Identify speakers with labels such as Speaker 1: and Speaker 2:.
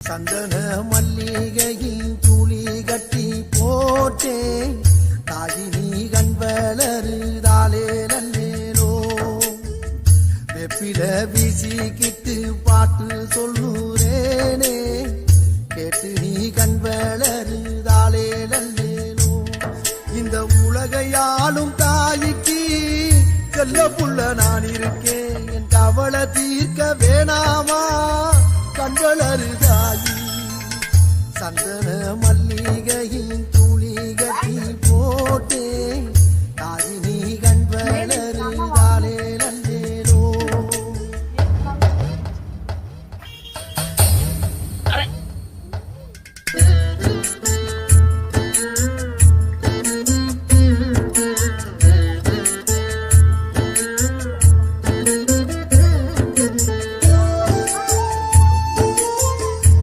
Speaker 1: சந்தன மல்லிகையின் துளி கட்டி போட்டேன் தாயினி கண் வளருதாலே நல்லேலோ வெப்பில வீசிக்கிட்டு பாட்டு சொல்லுறேனே கேட்டு நீ கண் வளருதாலே நல்லேலோ இந்த உலகையாளும் தாய்க்கு செல்ல புள்ள நான் இருக்கேன் என் கவலை தீர்க்க வேணாமா கண்களருதாயி சந்தன மல்லிகையின்